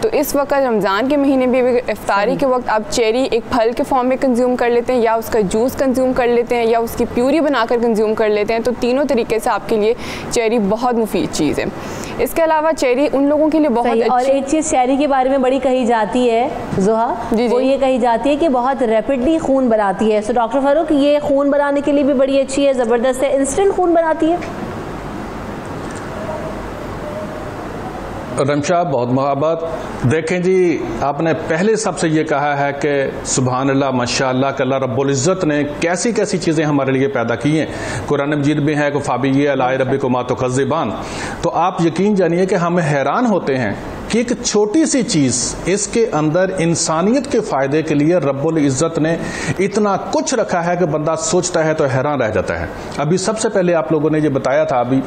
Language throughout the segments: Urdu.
تو اس وقت رمضان کے مہینے بھی افطاری کے وقت آپ چیری ایک پھل کے فارم میں کنزیوم کر لیتے ہیں یا اس کا جوس کنزیوم کر لیتے ہیں یا اس کی پیوری بنا کر کنزیوم کر لیتے ہیں, تو تینوں طریقے سے آپ کے لیے چیری بہت مفید چیز ہے. اس کے علاوہ چیری ان لوگوں کے لیے بہت اچھی. اور ایک چیز چیری کے بارے میں بڑی کہی جاتی ہے زہا, وہ یہ کہی جاتی ہے کہ بہت ریپڈلی خون بناتی ہے. سو ڈاکٹر فاروق, یہ خون بنانے کے لیے بھی بڑی اچھی ہے, زبردست ہے, انسٹنٹ خون بناتی ہے. رمشا بہت محبت. دیکھیں جی, آپ نے پہلے سب سے یہ کہا ہے کہ سبحان اللہ ماشاء اللہ کہ اللہ رب العزت نے کیسی کیسی چیزیں ہمارے لیے پیدا کی ہیں. قرآن مجید میں ہے کہ فابی علی ربکما تکذبان. تو آپ یقین جانیے کہ ہم حیران ہوتے ہیں کہ ایک چھوٹی سی چیز اس کے اندر انسانیت کے فائدے کے لیے رب العزت نے اتنا کچھ رکھا ہے کہ بندہ سوچتا ہے تو حیران رہ جاتا ہے. ابھی سب سے پہلے آپ لوگوں نے یہ بتایا تھا ابھی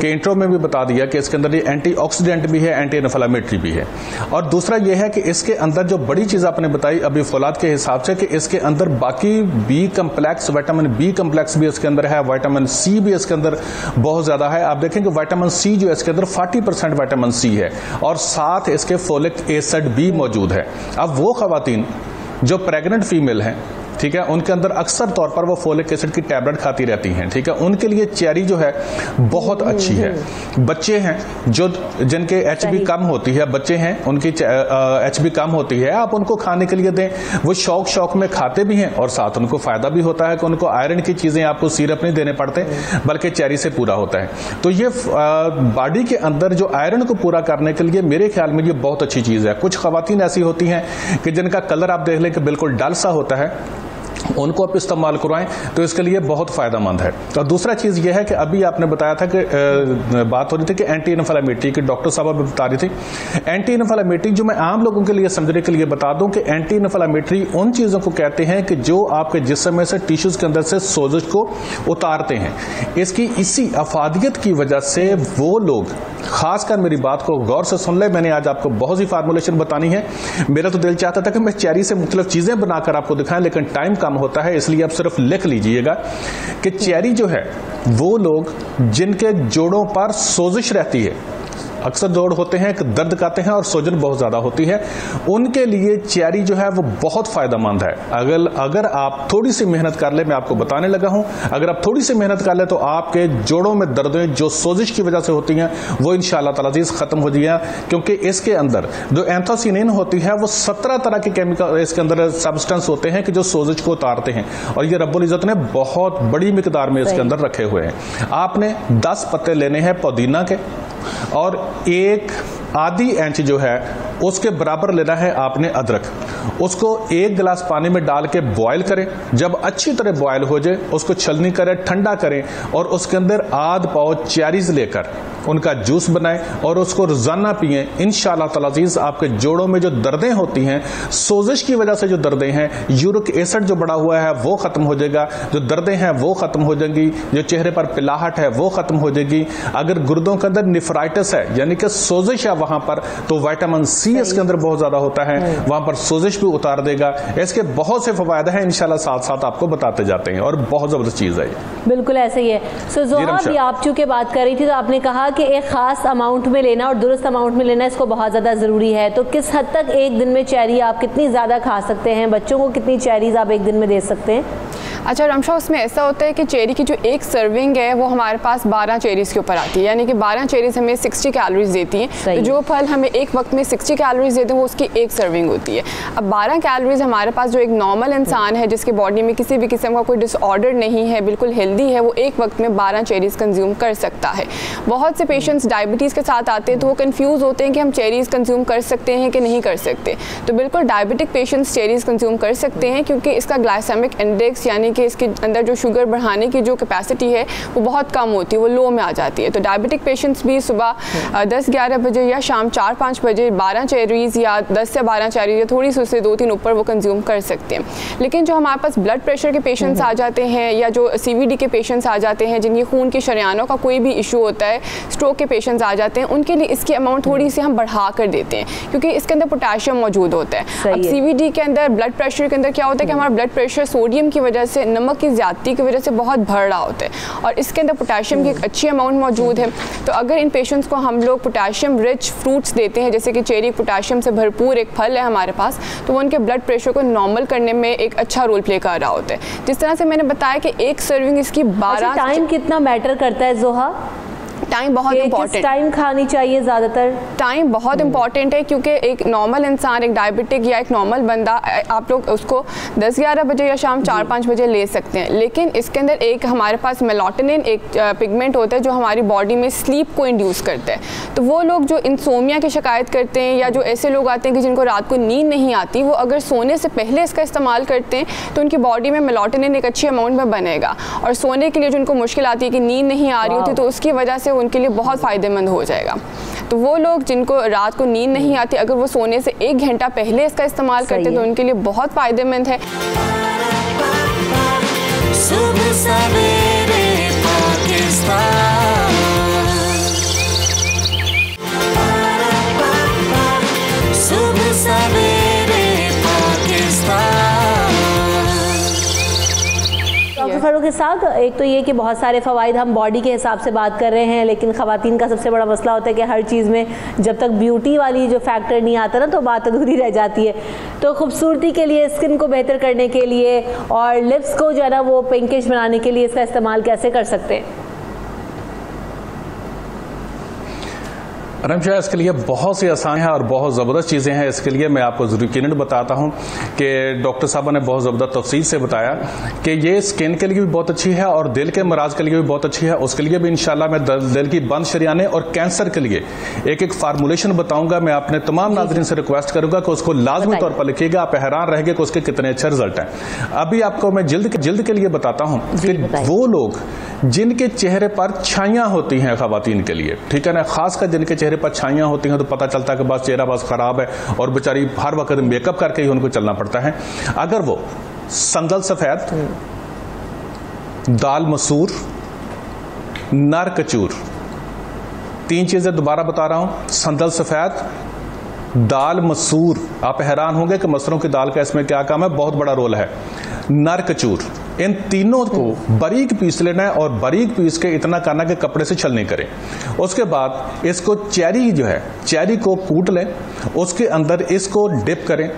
کہ انٹرو میں بھی بتا دیا کہ اس کے اندر یہ اینٹی آکسیڈنٹ بھی ہے, اینٹی انفلیمیٹری بھی ہے. اور دوسرا یہ ہے کہ اس کے اندر جو بڑی چیز آپ نے بتائی ابھی فولاد کے حساب سے کہ اس کے اندر باقی B complex, vitamin B complex بھی اس کے اندر ہے, وائٹامن سی بھی اس کے اندر بہت زیادہ ہے. آپ دیکھیں کہ وائٹامن سی جو ہے اس کے اندر 40% وائٹامن سی ہے اور ساتھ اس کے فولک ایسڈ بھی موجود ہے. اب وہ خواتین جو پریگننٹ فیمیل ہیں, ٹھیک ہے, ان کے اندر اکثر طور پر وہ فولک ایسڈ کی ٹیبلٹ کھاتی رہتی ہیں, ٹھیک ہے, ان کے لیے چیری جو ہے بہت اچھی ہے. بچے ہیں جو جن کے ایچ بی کم ہوتی ہے, بچے ہیں ان کی ایچ بی کم ہوتی ہے, آپ ان کو کھانے کے لیے دیں, وہ شوق میں کھاتے بھی ہیں اور ساتھ ان کو فائدہ بھی ہوتا ہے کہ ان کو آئرن کی چیزیں آپ کو سیرپ نہیں دینے پڑتے بلکہ چیری سے پورا ہوتا ہے. تو یہ باڈی کے اندر جو آئرن کو پورا کرنے کے لیے میرے خیال میں یہ بہت اچھی چیز ہے. کچھ خواتین ایسی ہوتی ہیں کہ جن کا کلر آپ دیکھ لیں کہ بالکل ڈل سا ہوتا ہے, ان کو آپ استعمال کروائیں تو اس کے لیے بہت فائدہ مند ہے. اور دوسرا چیز یہ ہے کہ ابھی آپ نے بتایا تھا کہ بات ہو رہی تھی کہ اینٹی انفلیمیٹری کی, ڈاکٹر صاحب بھی بتا رہی تھی اینٹی انفلیمیٹری. جو میں عام لوگوں کے لیے سمجھنے کے لیے بتا دوں کہ اینٹی انفلیمیٹری ان چیزوں کو کہتے ہیں کہ جو آپ کے جسم میں سے ٹیشوز کے اندر سے سوزش کو اتارتے ہیں. اس کی اسی افادیت کی وجہ سے وہ لوگ, خاص کر میری بات کو غور سے سن لیں, میں نے آج آپ کو بہت سی فارمولیشن بتانی ہے. میرا تو دل چاہتا تھا کہ میں چیری سے مختلف چیزیں بنا کر آپ کو دکھائیں لیکن ٹائم کم ہوتا ہے, اس لیے آپ صرف لکھ لیجئے گا کہ چیری جو ہے وہ لوگ جن کے جوڑوں پر سوزش رہتی ہے, اکثر جوڑ ہوتے ہیں کہ درد کرتے ہیں اور سوجن بہت زیادہ ہوتی ہے, ان کے لیے چیری جو ہے وہ بہت فائدہ مند ہے. اگر آپ تھوڑی سی محنت کر لیں, میں آپ کو بتانے لگا ہوں, اگر آپ تھوڑی سی محنت کر لیں تو آپ کے جوڑوں میں دردیں جو سوزش کی وجہ سے ہوتی ہیں وہ انشاءاللہ تعالی عزیز ختم ہو جائیں گا. کیونکہ اس کے اندر جو اینتھوسینین ہوتی ہے وہ 17 طرح کے کیمیکل اس کے اندر سبسٹنس ہوتے ہیں کہ جو سوزش کو اتارتے ہیں, اور یہ رب العزت نے بہت بڑی مقدار میں اس کے اندر رکھے ہوئے ہیں. آپ نے 10 پتے لینے ہیں پودینہ کے اور ایک آدھی انچ جو ہے اس کے برابر لینا ہے آپ نے ادرک. اس کو 1 گلاس پانی میں ڈال کے بوائل کریں, جب اچھی طرح بوائل ہو جائے اس کو چھلنی کریں, ٹھنڈا کریں اور اس کے اندر آدھ پاؤ چیریز لے کر ان کا جوس بنائیں اور اس کو روزانہ پئیں. انشاءاللہ تعالی عزیز آپ کے جوڑوں میں جو دردیں ہوتی ہیں, سوزش کی وجہ سے جو دردیں ہیں, یورک ایسڈ جو بڑا ہوا ہے وہ ختم ہو جائے گا, جو دردیں ہیں وہ ختم ہو جائیں گی, جو چہرے پر پلاہٹ ہے وہ ختم ہو جائے گی. اگر گردوں کے اندر نیفرائٹس ہے یعنی کہ سوزش ہے وہاں پر, تو وائٹامن سی اس کے اندر بہت زیادہ ہوتا ہے, وہاں پر سوزش بھی اتار دے گا. اس کے بہت سے فوائد ہیں, انشاءاللہ ساتھ ساتھ آپ کو بتاتے جاتے ہیں اور بہت زبردست چیز ہے. بالکل ایسے ہی ہے. سو زہرا بھی آپ چونکہ بات کر رہی تھی تو آپ نے کہا کہ ایک خاص اماؤنٹ میں لینا اور درست اماؤنٹ میں لینا اس کو بہت زیادہ ضروری ہے. تو کس حد تک ایک دن میں چیری آپ کتنی زیادہ کھا سکتے ہیں, بچوں کو کتنی چیریز آپ ایک دن میں دے سکتے ہیں؟ اچھا رمشا, اس میں ایسا ہوتا ہے کہ چیری کی جو ایک سرونگ ہے وہ ہمارے پاس 12 چیریز کے اوپر آتی ہے, یعنی کہ 12 چیریز ہمیں 60 کیلوریز دیتی ہیں. تو جو پھل ہمیں ایک وقت میں 60 کیلوریز دیتے ہیں وہ اس کی ایک سرونگ ہوتی ہے. اب 12 کیلوریز ہمارے پاس جو ایک نارمل انسان ہے جس کے باڈی میں کسی بھی قسم کا کوئی ڈس آرڈر نہیں ہے, بالکل ہیلدی ہے, وہ ایک وقت میں 12 چیریز کنزیوم کر سکتا ہے. بہت سے پیشنٹس ڈائبٹیز کے ساتھ آتے ہیں تو وہ کنفیوز ہوتے ہیں کہ ہم چیریز کنزیوم کر سکتے ہیں کہ نہیں کر سکتے. تو بالکل ڈائبٹک پیشنٹس چیریز کنزیوم کر سکتے ہیں کیونکہ اس کا گلائسیمک انڈیکس یعنی کہ اس کے اندر جو شوگر بڑھانے کی جو کیپیسٹی ہے وہ بہت کم ہوتی ہے, وہ لو میں آ جاتی ہے. تو ڈائبٹک پیشنٹس بھی صبح 10-11 بجے یا شام 4-5 بجے 12 چیریز یا 10 سے 12 چیریز یا تھوڑی سی اس سے 2-3 اوپر وہ کنزیوم کر سکتے ہیں. لیکن جو ہمارے پاس بلڈ پریشر کے پیشنٹس آ جاتے ہیں یا جو CVD کے پیشنٹس آ جاتے ہیں, جن کی خون کی شریانوں کا کوئی بھی ایشو ہوتا ہے, اسٹروک کے پیشنٹس آ جاتے ہیں, ان کے لیے اس کی اماؤنٹ تھوڑی سی ہم بڑھا کر دیتے ہیں کیونکہ اس کے اندر پوٹاشیم موجود ہوتا ہے. اب CVD کے اندر بلڈ پریشر کے اندر کیا ہوتا ہے کہ ہمارا بلڈ پریشر سوڈیم کی وجہ سے سے نمک کی زیادتی کی وجہ سے بہت بڑھ رہا ہوتا ہے، اور اس کے اندر پوٹاشیم کی ایک اچھی اماؤنٹ موجود ہے. تو اگر ان پیشنٹس کو ہم لوگ پوٹاشیم رچ فروٹس دیتے ہیں، جیسے کہ چیری پوٹاشیم سے بھرپور ایک پھل ہے ہمارے پاس، تو وہ ان کے بلڈ پریشر کو نارمل کرنے میں ایک اچھا رول پلے کر رہا ہوتا ہے. جس طرح سے میں نے بتایا کہ ایک سرونگ اس کی 12. ٹائم کتنا میٹر کرتا ہے زوہا؟ ٹائم بہت امپورٹنٹ. ٹائم کھانی چاہیے زیادہ تر؟ ٹائم بہت امپورٹنٹ ہے، کیونکہ ایک نارمل انسان، ایک ڈائبٹک یا ایک نارمل بندہ، آپ لوگ اس کو 10-11 بجے یا شام 4-5 بجے لے سکتے ہیں. لیکن اس کے اندر ایک ہمارے پاس میلاٹونن ایک پگمنٹ ہوتا ہے جو ہماری باڈی میں سلیپ کو انڈیوس کرتا ہے. تو وہ لوگ جو انسومیا کی شکایت کرتے ہیں یا جو ایسے لوگ آتے ہیں کہ جن کو رات کو نیند نہیں آتی، وہ اگر سونے سے پہلے اس کا استعمال کرتے ہیں تو ان کی باڈی میں میلاٹونن ایک اچھی اماؤنٹ میں بنے گا، اور سونے کے لیے جو ان کو مشکل آتی ہے کہ نیند نہیں آ رہی ہوتی، تو اس کی وجہ سے ان کے لیے بہت فائدہ مند ہو جائے گا. تو وہ لوگ جن کو رات کو نیند نہیں آتی، اگر وہ سونے سے 1 گھنٹہ پہلے اس کا استعمال کرتے ہیں تو ان کے لیے بہت فائدہ مند ہے. صبح سویرے پاکستان، صبح سویرے پاکستان. ڈاکٹر فاروق اسحاق، ایک تو یہ کہ بہت سارے فوائد ہم باڈی کے حساب سے بات کر رہے ہیں، لیکن خواتین کا سب سے بڑا مسئلہ ہوتا ہے کہ ہر چیز میں جب تک بیوٹی والی جو فیکٹر نہیں آتا نا تو بات ادھوری رہ جاتی ہے. تو خوبصورتی کے لیے، اسکن کو بہتر کرنے کے لیے اور لپس کو جو ہے نا وہ پنکش بنانے کے لیے اس کا استعمال کیسے کر سکتے ہیں؟ رمشا، اس کے لیے بہت سی آسان ہیں اور بہت زبردست چیزیں ہیں. اس کے لیے میں آپ کو ضرور یقیناً بتاتا ہوں کہ ڈاکٹر صاحبہ نے بہت زبردست تفصیل سے بتایا کہ یہ اسکن کے لیے بھی بہت اچھی ہے اور دل کے امراض کے لیے بھی بہت اچھی ہے. اس کے لیے بھی انشاءاللہ میں دل کی بند شریانے اور کینسر کے لیے ایک فارمولیشن بتاؤں گا. میں اپنے تمام ناظرین سے ریکویسٹ کروں گا کہ اس کو لازمی طور پر لکھیے گا. آپ حیران رہیں گے کہ اس کے کتنے اچھے رزلٹ ہیں. ابھی آپ کو میں جلد کے لیے بتاتا ہوں کہ وہ لوگ جن کے چہرے پر چھائیاں ہوتی ہیں خواتین کے لیے، ٹھیک ہے نا، خاص کر جن کے چہرے پر چھائیاں ہوتی ہیں تو پتہ چلتا ہے کہ بس چہرہ بس خراب ہے اور بیچاری ہر وقت میک اپ کر کے ہی ان کو چلنا پڑتا ہے. اگر وہ سندل سفید، دال مسور، نر کچور، 3 چیزیں دوبارہ بتا رہا ہوں، سندل سفید، دال مسور، آپ حیران ہوں گے کہ مسوروں کی دال کا اس میں کیا کام ہے، بہت بڑا رول ہے، نر کچور، ان تینوں کو باریک پیس لینا ہے اور باریک پیس کے اتنا کرنا کہ کپڑے سے چھل نہیں کریں. اس کے بعد اس کو چیری جو ہے، چیری کو کوٹ لیں، اس کے اندر اس کو ڈپ کریں،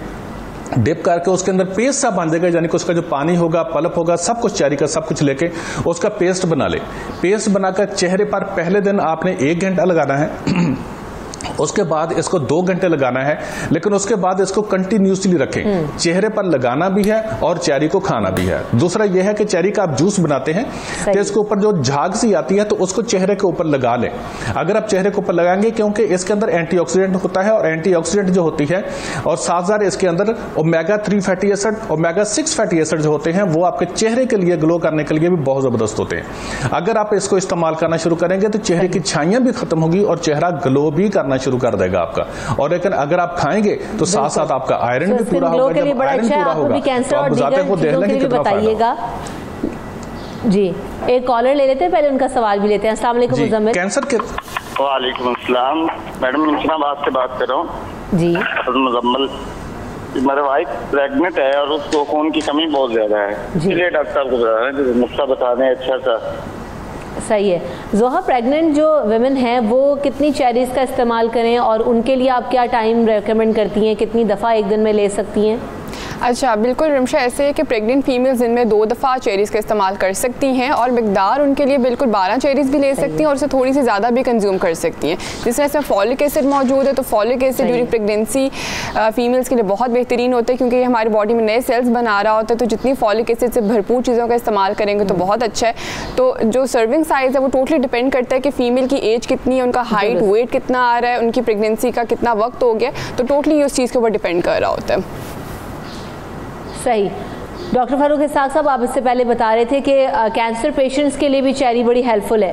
ڈپ کر کے اس کے اندر پیسٹ سا بن جائے گا، یعنی کہ اس کا جو پانی ہوگا، پلپ ہوگا، سب کچھ چیری کا سب کچھ لے کے اس کا پیسٹ بنا لیں. پیسٹ بنا کر چہرے پر پہلے دن آپ نے 1 گھنٹہ لگانا ہے، اس کے بعد اس کو 2 گھنٹے لگانا ہے، لیکن اس کے بعد اس کو کنٹینیوسلی رکھیں. چہرے پر لگانا بھی ہے اور چیری کو کھانا بھی ہے. دوسرا یہ ہے کہ چیری کا آپ جوس بناتے ہیں تو اس کے اوپر جو جھاگ سی آتی ہے تو اس کو چہرے کے اوپر لگا لیں. اگر آپ چہرے کے اوپر لگائیں گے، کیونکہ اس کے اندر اینٹی آکسیڈنٹ ہوتا ہے، اور اینٹی آکسیڈنٹ جو ہوتی ہے اور ساتھ ساتھ اس کے اندر omega 3 fatty acid, omega 6 fatty acid جو ہوتے ہیں وہ آپ کے چہرے کے لیے گلو کرنے کے لیے بھی بہت زبردست ہوتے ہیں. اگر آپ اس کو استعمال کرنا شروع کریں گے تو چہرے کی چھائیاں بھی ختم ہوگی اور چہرہ گلو بھی کرنا شروع کر دے گا آپ کا. اور لیکن اگر آپ کھائیں گے تو ساتھ ساتھ آپ کا آئرن بھی پورا ہوگا. جب آئرن پورا ہوگا تو آپ بذات خود دیکھ لیں کہ کتنا فائدہ. جی ایک کالر لے لیتے ہیں، پہلے ان کا سوال بھی لیتے ہیں. السلام علیکم مزمل. کینسر کے وعلیکم السلام میڈم، اسلام آباد سے بات کر رہا ہوں. جی مزمل، میرے وائف پریگنٹ ہے اور اس کو خون کی کمی بہت زیادہ ہے، اس لیے ڈاکٹر صاحب کو بتا رہے ہیں، نسخہ بتا دیں اچھا سا. صحیح ہے. زوہا، پریگننٹ جو ویمن ہیں وہ کتنی چیریز کا استعمال کریں اور ان کے لیے آپ کیا ٹائم ریکمینڈ کرتی ہیں، کتنی دفعہ ایک دن میں لے سکتی ہیں؟ اچھا بالکل رمشا، ایسے ہے کہ پریگننٹ فیمیلز دن میں 2 دفعہ چیریز کا استعمال کر سکتی ہیں، اور مقدار ان کے لیے بالکل 12 چیریز بھی لے سکتی ہیں اور اسے تھوڑی سی زیادہ بھی کنزیوم کر سکتی ہیں. جس طرح سے فولک ایسڈ موجود ہے، تو folic acid during pregnancy females کے لیے بہت بہترین ہوتا ہے، کیونکہ یہ ہماری باڈی میں نئے سیلز بنا رہا ہوتا ہے. تو جتنی فولک ایسڈ سے بھرپور چیزوں کا استعمال کریں گے تو بہت اچھا ہے. تو جو سرونگ سائز ہے وہ ٹوٹلی ڈپینڈ کرتا ہے کہ فیمیل کی ایج کتنی ہے، ان کا ہائٹ ویٹ کتنا آ رہا ہے، ان کی پریگنینسی کا کتنا وقت ہو گیا، تو ٹوٹلی اس چیز کے اوپر ڈپینڈ کر رہا ہوتا ہے. صحیح. ڈاکٹر فاروق اسحاق صاحب، آپ اس سے پہلے بتا رہے تھے کہ کینسر پیشنٹس کے لیے بھی چیری بڑی ہیلپ فل ہے.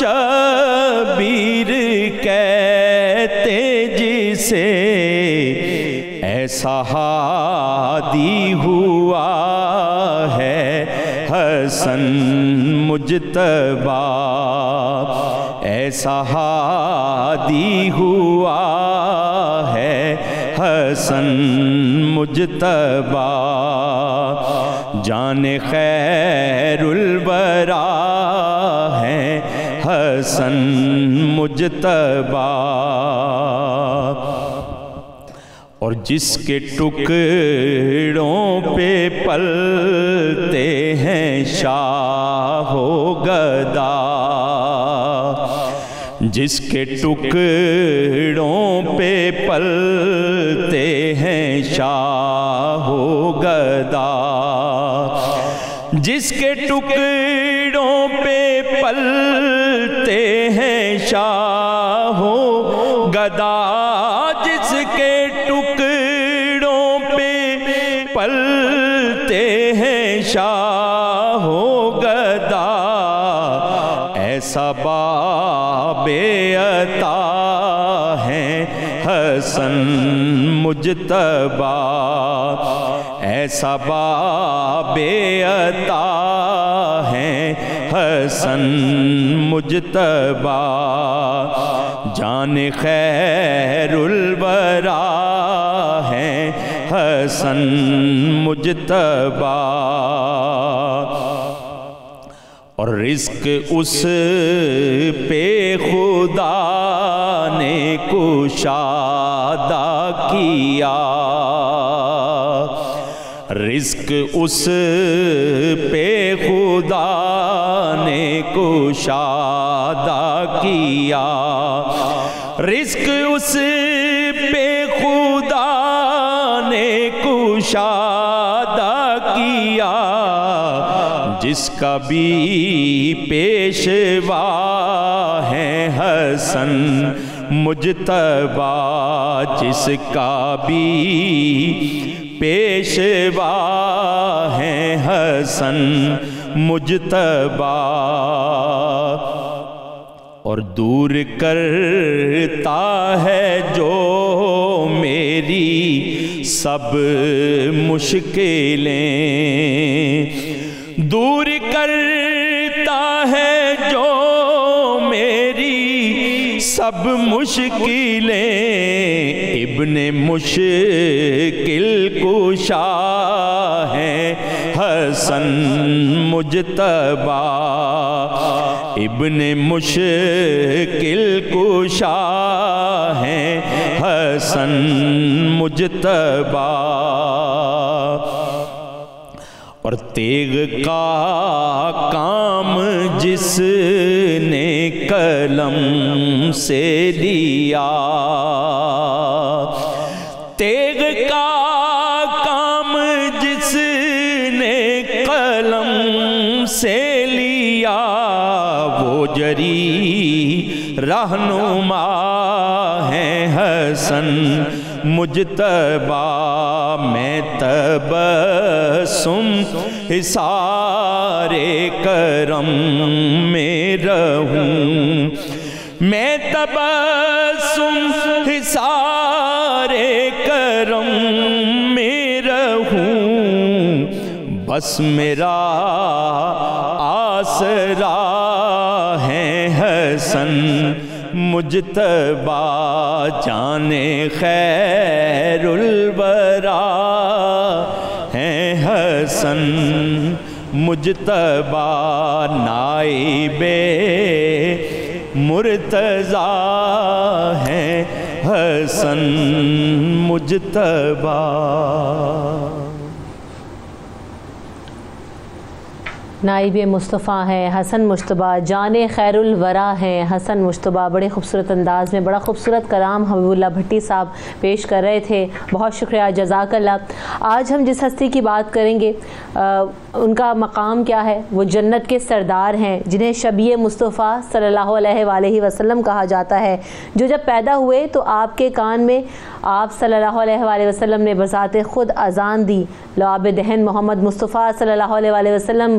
شبیر کہتے جسے ایسا ہادی ہوا ہے حسن مجتبی، ایسا ہادی ہوا ہے حسن مجتبی، جان خیر الورا ہے حسن مجتبی، اور جس کے ٹکڑوں پہ پلتے ہیں شاہ و گدا، جس کے ٹکڑوں پہ پلتے ہیں شاہ و گدا، جس کے ٹکڑوں پہ پلتے ہیں شاہ و گدا، جس کے ٹکڑوں پہ پلتے ہیں شاہ و گدا، ایسا باب عطا ہے حسن مجتبی، ایسا باب عطا ہے حسن مجتبی، جان خیر الورا ہے حسن مجتبی، اور رزق اس پہ خدا نے کشادہ کیا، رزق اس پہ خدا نے کشادہ کیا، رزق اس پہ خدا نے کشادہ کیا، جس کا بھی پیشوا ہے حسن مجتبی، جس کا بھی پیشوا ہے حسن مجتبی، اور دور کرتا ہے جو میری سب مشکلیں، دور کرتا ہے جو میری سب مشکلیں، ابن مشکل کشا ہے حسن مجتبی، ابن مشکل کشا ہے حسن مجتبی، اور تیغ کا کام جس نے قلم سے لیا، تیغ کا کام جس نے قلم سے لیا، وہ جری رہنما ہے حسن مجتبی، میں تبسم حصار کرم میں رہوں، میں تبسم حصار کرم میں رہوں، بس میرا آسرا ہے حسن مجتبی، جان خیر الورا ہے حسن مجتبی، نائب مرتضیٰ ہے حسن مجتبی۔ نائب مصطفیٰ ہیں حسن مجتبی، جان خیر الورا ہیں حسن مجتبی۔ بڑے خوبصورت انداز میں بڑا خوبصورت کلام حبیب اللہ بھٹی صاحب پیش کر رہے تھے، بہت شکریہ، جزاک اللہ۔ آج ہم جس ہستی کی بات کریں گے ان کا مقام کیا ہے، وہ جنت کے سردار ہیں جنہیں شبیہ مصطفیٰ صلی اللہ علیہ وآلہ وسلم کہا جاتا ہے، جو جب پیدا ہوئے تو آپ کے کان میں آپ صلی اللہ علیہ وآلہ وسلم نے بذات خود اذان دی، لعاب دہن محمد مصطفیٰ صلی اللہ علیہ وآلہ وسلم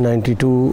92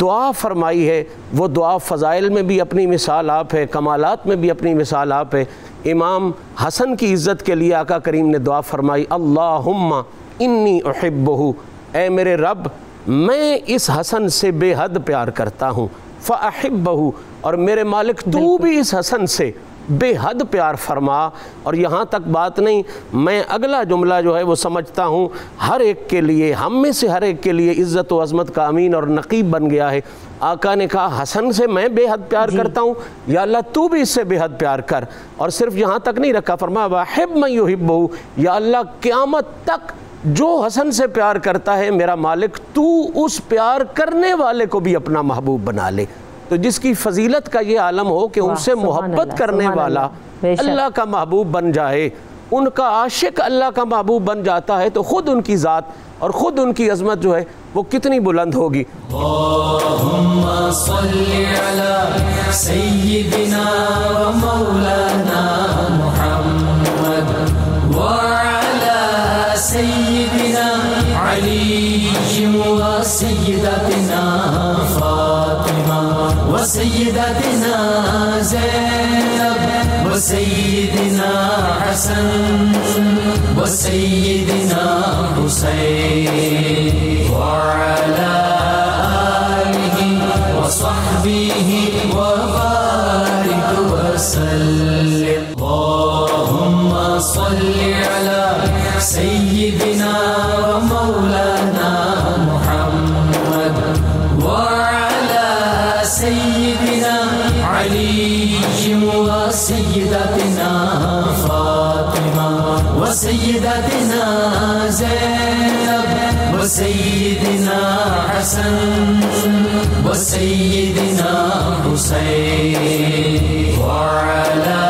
دعا فرمائی ہے وہ دعا فضائل میں بھی اپنی مثال آپ ہے، کمالات میں بھی اپنی مثال آپ ہے۔ امام حسن کی عزت کے لیے آقا کریم نے دعا فرمائی اللہم انی احبہ، اے میرے رب میں اس حسن سے بے حد پیار کرتا ہوں، فاحبہ، اور میرے مالک تو بھی اس حسن سے بے حد پیار فرما۔ اور یہاں تک بات نہیں، میں اگلا جملہ جو ہے وہ سمجھتا ہوں ہر ایک کے لیے، ہم میں سے ہر ایک کے لیے عزت و عظمت کا امین اور نقیب بن گیا ہے۔ آقا نے کہا حسن سے میں بے حد پیار کرتا ہوں، یا اللہ تو بھی اس سے بے حد پیار کر۔ اور صرف یہاں تک نہیں رکھا، فرمایا واحب من یحبہ، یا اللہ قیامت تک جو حسن سے پیار کرتا ہے میرا مالک تو اس پیار کرنے والے کو بھی اپنا محبوب بنا لے۔ تو جس کی فضیلت کا یہ عالم ہو کہ ان سے محبت کرنے والا اللہ کا محبوب بن جائے، ان کا عاشق اللہ کا محبوب بن جاتا ہے، تو خود ان کی ذات اور خود ان کی عظمت جو ہے وہ کتنی بلند ہوگی۔ اللہم صلی علی سیدنا و مولانا محمد وعلی سیدنا علی و سیدتنا فاطمہ و سیدتنا زینب و سیدنا حسن و سیدنا حسین وعلی آلہ و صحبہ و بارک وسلم۔ اللہم صلی علی سیدنا و مولانا محمد وعلی سیدنا علی و سیدتنا فاطمہ و سیدتنا زینب و سیدنا حسن و سیدنا حسین وعلی آلہ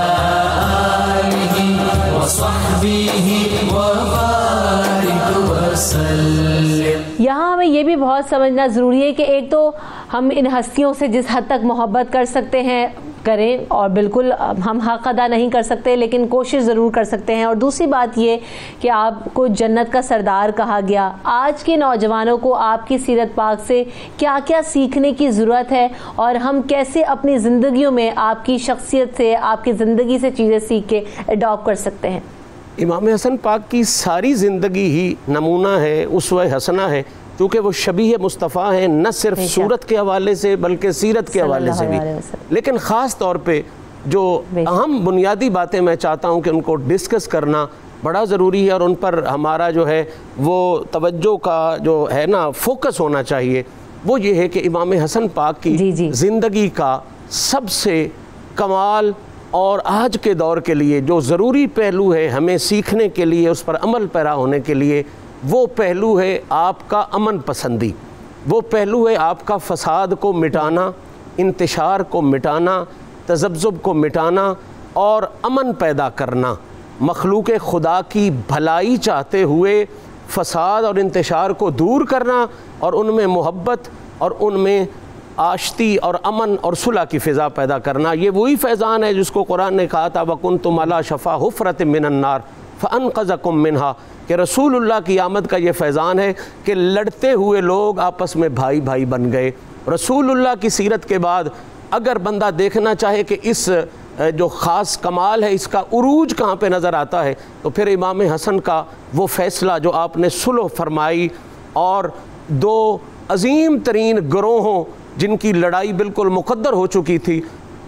و صحبہ و بارک وسلم۔ یہاں ہمیں یہ بھی بہت سمجھنا ضروری ہے کہ ایک تو ہم ان ہستیوں سے جس حد تک محبت کر سکتے ہیں کریں، اور بالکل ہم حق ادا نہیں کر سکتے لیکن کوشش ضرور کر سکتے ہیں، اور دوسری بات یہ کہ آپ کو جنت کا سردار کہا گیا۔ آج کے نوجوانوں کو آپ کی سیرت پاک سے کیا کیا سیکھنے کی ضرورت ہے، اور ہم کیسے اپنی زندگیوں میں آپ کی شخصیت سے، آپ کی زندگی سے چیزیں سیکھ کے اڈاپٹ کر سکتے ہیں؟ امام حسن پاک کی ساری زندگی ہی نمونہ ہے، اسوہ حسنہ ہے، کیونکہ وہ شبیہ مصطفیٰ ہیں، نہ صرف صورت کے حوالے سے بلکہ سیرت کے حوالے سے بھی۔ لیکن خاص طور پہ جو اہم بنیادی باتیں میں چاہتا ہوں کہ ان کو ڈسکس کرنا بڑا ضروری ہے، اور ان پر ہمارا جو ہے وہ توجہ کا جو ہے نا فوکس ہونا چاہیے، وہ یہ ہے کہ امام حسن پاک کی زندگی کا سب سے کمال اور آج کے دور کے لیے جو ضروری پہلو ہے ہمیں سیکھنے کے لیے، اس پر عمل پیرا ہونے کے لیے، وہ پہلو ہے آپ کا امن پسندی، وہ پہلو ہے آپ کا فساد کو مٹانا، انتشار کو مٹانا، تذبذب کو مٹانا اور امن پیدا کرنا۔ مخلوق خدا کی بھلائی چاہتے ہوئے فساد اور انتشار کو دور کرنا، اور ان میں محبت اور ان میں آشتی اور امن اور صلح کی فضا پیدا کرنا۔ یہ وہی فیضان ہے جس کو قرآن نے کہا تھا وَكُنْتُمْ عَلَى شَفَا حُفْرَةٍ مِّنَ النَّارِ فَأَنْقَذَكُم مِّنْهَا، کہ رسول اللہ کی آمد کا یہ فیضان ہے کہ لڑتے ہوئے لوگ آپس میں بھائی بھائی بن گئے۔ رسول اللہ کی سیرت کے بعد اگر بندہ دیکھنا چاہے کہ اس جو خاص کمال ہے اس کا عروج کہاں پہ نظر آتا ہے، تو پھر امام حسن کا وہ فیصلہ جو آپ نے صلح فرمائی، اور دو عظیم ترین گروہوں جن کی لڑائی بالکل مقدر ہو چکی تھی،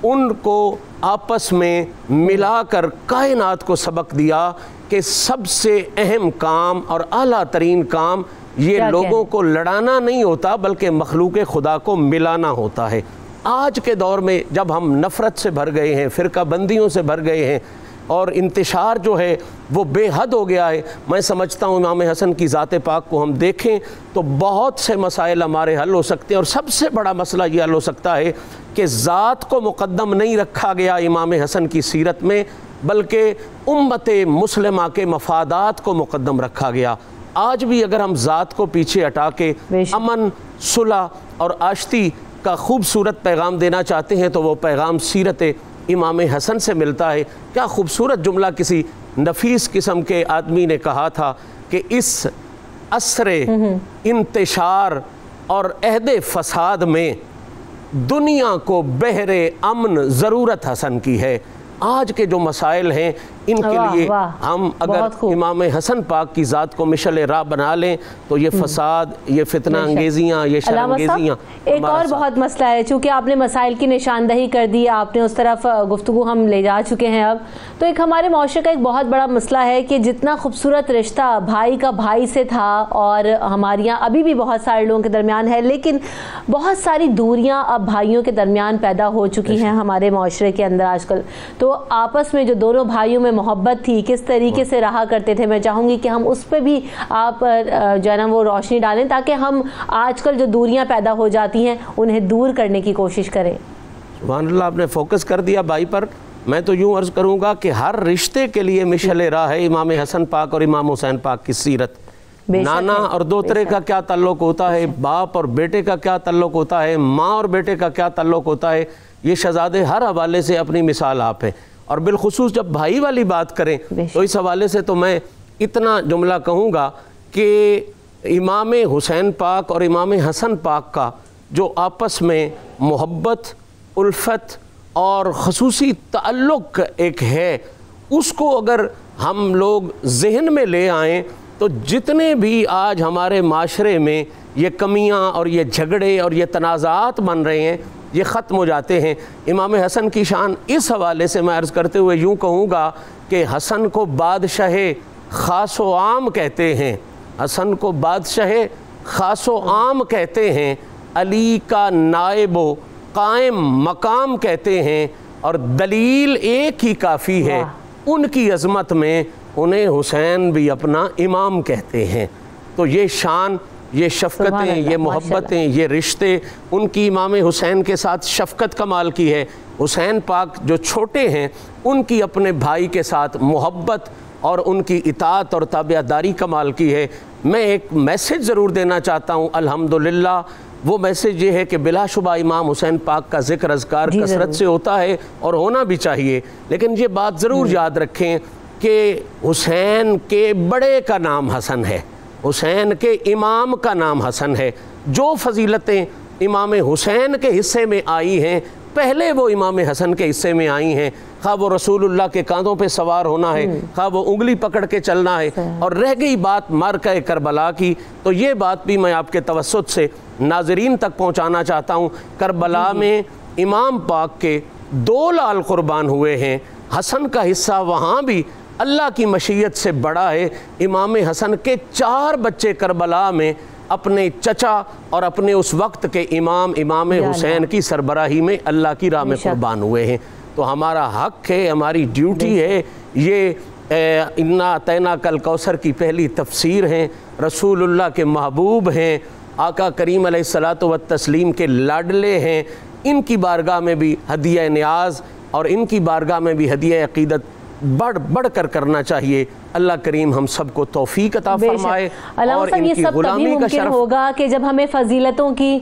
ان کو آپس میں ملا کر کائنات کو سبق دیا کہ سب سے اہم کام اور اعلیٰ ترین کام یہ لوگوں کو لڑانا نہیں ہوتا بلکہ مخلوق خدا کو ملانا ہوتا ہے۔ آج کے دور میں جب ہم نفرت سے بھر گئے ہیں، فرقہ بندیوں سے بھر گئے ہیں، اور انتشار جو ہے وہ بے حد ہو گیا ہے، میں سمجھتا ہوں امام حسن کی ذات پاک کو ہم دیکھیں تو بہت سے مسائل ہمارے حل ہو سکتے ہیں، اور سب سے بڑا مسئلہ یہ حل ہو سکتا ہے کہ ذات کو مقدم نہیں رکھا گیا امام حسن کی سیرت میں، بلکہ امت مسلمہ کے مفادات کو مقدم رکھا گیا۔ آج بھی اگر ہم ذات کو پیچھے ہٹا کے امن، صلح اور آشتی کا خوبصورت پیغام دینا چاہتے ہیں تو وہ پیغام سیرت امام حسن سے ملتا ہے۔ کیا خوبصورت جملہ کسی نفیس قسم کے آدمی نے کہا تھا کہ اس عصر انتشار اور عہد فساد میں دنیا کو بحر امن ضرورت حسن کی ہے۔ آج کے جو مسائل ہیں ان کے لیے ہم اگر امام حسن پاک کی ذات کو مشعل راہ بنا لیں تو یہ فساد، یہ فتنہ انگیزیاں، یہ شرمگیزیاں۔ ایک اور بہت مسئلہ ہے، چونکہ آپ نے مسائل کی نشاندہی کر دی، آپ نے اس طرف گفتگو ہم لے جا چکے ہیں اب، تو ایک ہمارے معاشرے کا ایک بہت بڑا مسئلہ ہے کہ جتنا خوبصورت رشتہ بھائی کا بھائی سے تھا اور ہمارے یہاں ابھی بھی بہت سارے لوگوں کے درمیان ہے، لیکن بہت ساری دوریاں اب بھائیوں کے درمیان پیدا ہو چکی ہیں ہمارے معاشرے کے اندر آج کل۔ تو آپس میں جو دونوں بھائیوں میں محبت تھی کس طریقے سے رہا کرتے تھے، میں چاہوں گی کہ ہم اس پہ بھی آپ جو ہے نا وہ روشنی ڈالیں تاکہ ہم آج کل جو دوریاں پیدا ہو جاتی ہیں انہیں دور کرنے کی کوشش کریں۔ سبحان اللہ، آپ نے فوکس کر دیا بھائی پر۔ میں تو یوں عرض کروں گا کہ ہر رشتے کے لیے مشعل راہ ہے امام حسن پاک اور امام حسین پاک کی سیرت۔ نانا اور دوترے کا کیا تعلق ہوتا ہے، باپ اور بیٹے کا کیا تعلق ہوتا ہے، ماں اور بیٹے کا کیا تعلق ہوتا ہے، یہ شہزادے ہر حوالے سے اپنی مثال آپ ہیں۔ اور بالخصوص جب بھائی والی بات کریں تو اس حوالے سے تو میں اتنا جملہ کہوں گا کہ امام حسین پاک اور امام حسن پاک کا جو آپس میں محبت، الفت اور خصوصی تعلق ایک ہے، اس کو اگر ہم لوگ ذہن میں لے آئیں تو جتنے بھی آج ہمارے معاشرے میں یہ کمیاں اور یہ جھگڑے اور یہ تنازعات بن رہے ہیں یہ ختم ہو جاتے ہیں۔ امام حسن کی شان اس حوالے سے میں عرض کرتے ہوئے یوں کہوں گا کہ حسن کو بادشاہ خاص و عام کہتے ہیں، حسن کو بادشاہ خاص و عام کہتے ہیں، علی کا نائب و قائم مقام کہتے ہیں، اور دلیل ایک ہی کافی ہے، ان کی عظمت میں انہیں حسین بھی اپنا امام کہتے ہیں۔ تو یہ شان، یہ شفقتیں، یہ محبتیں، یہ رشتے ان کی امام حسین کے ساتھ شفقت کمال کی ہے۔ حسین پاک جو چھوٹے ہیں ان کی اپنے بھائی کے ساتھ محبت اور ان کی اطاعت اور تابعداری کمال کی ہے۔ میں ایک میسیج ضرور دینا چاہتا ہوں الحمدللہ، وہ میسیج یہ ہے کہ بلا شبہ امام حسین پاک کا ذکر اذکار کثرت سے ہوتا ہے اور ہونا بھی چاہیے، لیکن یہ بات ضرور یاد رکھیں کہ حسین کے بڑے کا نام حسن ہے، حسین کے امام کا نام حسن ہے۔ جو فضیلتیں امام حسین کے حصے میں آئی ہیں پہلے وہ امام حسن کے حصے میں آئی ہیں، خواہ وہ رسول اللہ کے کاندھوں پہ سوار ہونا ہے، خواہ وہ انگلی پکڑ کے چلنا ہے، اور رہ گئی بات معرکہ کربلا کی تو یہ بات بھی میں آپ کے توسط سے ناظرین تک پہنچانا چاہتا ہوں۔ کربلا میں امام پاک کے 2 لال قربان ہوئے ہیں، حسن کا حصہ وہاں بھی اللہ کی مشیت سے بڑا ہے۔ امام حسن کے 4 بچے کربلا میں اپنے چچا اور اپنے اس وقت کے امام حسین کی سربراہی میں اللہ کی راہ میں قربان ہوئے ہیں۔ تو ہمارا حق ہے، ہماری ڈیوٹی ہے، یہ انا اعطیناک الکوثر کی پہلی تفسیر ہیں، رسول اللہ کے محبوب ہیں، آقا کریم علیہ الصلاۃ والتسلیم کے لاڈلے ہیں، ان کی بارگاہ میں بھی ہدیہ نیاز اور ان کی بارگاہ میں بھی ہدیہ عقیدت بڑھ کر کرنا چاہیے۔ اللہ کریم ہم سب کو توفیق عطا فرمائے اور ان کی غلامی کا شرف ہوگا کہ جب ہمیں فضیلتوں کی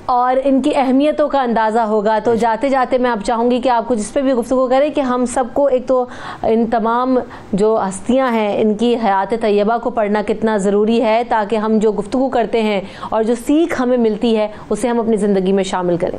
اور ان کی اہمیتوں کا اندازہ ہوگا۔ تو جاتے جاتے میں آپ چاہوں گی کہ آپ کو جس پہ بھی گفتگو کریں کہ ہم سب کو ایک تو ان تمام جو ہستیاں ہیں ان کی حیات طیبہ کو پڑھنا کتنا ضروری ہے تاکہ ہم جو گفتگو کرتے ہیں اور جو سیکھ ہمیں ملتی ہے اسے ہم اپنی زندگی میں شامل کریں۔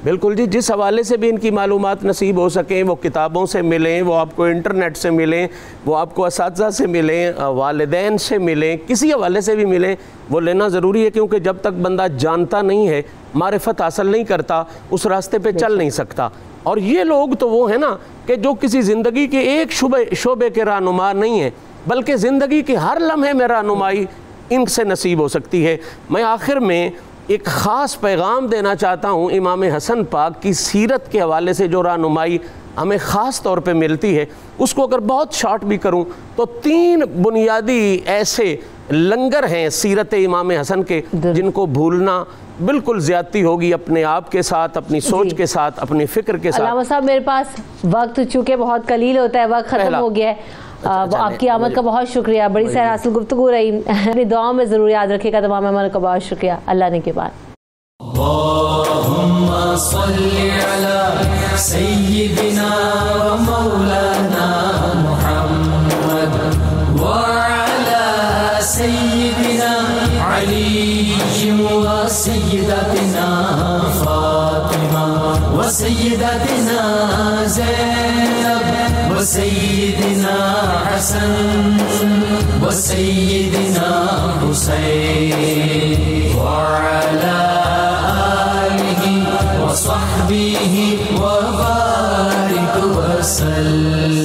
بالکل جی، جس حوالے سے بھی ان کی معلومات نصیب ہو سکیں، وہ کتابوں سے ملیں، وہ آپ کو انٹرنیٹ سے ملیں، وہ آپ کو اساتذہ سے ملیں، والدین سے ملیں، کسی حوالے سے بھی ملیں، وہ لینا ضروری ہے، کیونکہ جب تک بندہ جانتا نہیں ہے، معرفت حاصل نہیں کرتا، اس راستے پہ چل نہیں سکتا۔ اور یہ لوگ تو وہ ہیں نا کہ جو کسی زندگی کے ایک شعبے کے رہنما نہیں ہیں، بلکہ زندگی کے ہر لمحے میں رہنمائی ان سے نصیب ہو سکتی ہے۔ میں آخر میں ایک خاص پیغام دینا چاہتا ہوں امام حسن پاک کی سیرت کے حوالے سے جو رہنمائی ہمیں خاص طور پہ ملتی ہے، اس کو اگر بہت شارٹ بھی کروں تو 3 بنیادی ایسے لنگر ہیں سیرت امام حسن کے جن کو بھولنا بالکل زیادتی ہوگی اپنے آپ کے ساتھ، اپنی سوچ کے ساتھ، اپنی فکر کے ساتھ۔ علامہ صاحب، میرے پاس وقت چونکہ بہت قلیل ہوتا ہے، وقت ختم ہو گیا ہے۔ آپ کی آمد کا بہت شکریہ، بڑی سیر حاصل گفتگو رہی، اپنی دعاؤں میں ضرور یاد رکھے گا تمام مہمانوں کا بہت شکریہ۔ اللہ نے کے بعد اللهم صل على سيدنا ومولانا محمد وعلى سيدنا علي وسلم سیدتنا زینب وسیدنا حسن وسیدنا حسین وعلى آلہ وصحبہ وبارک وسلم.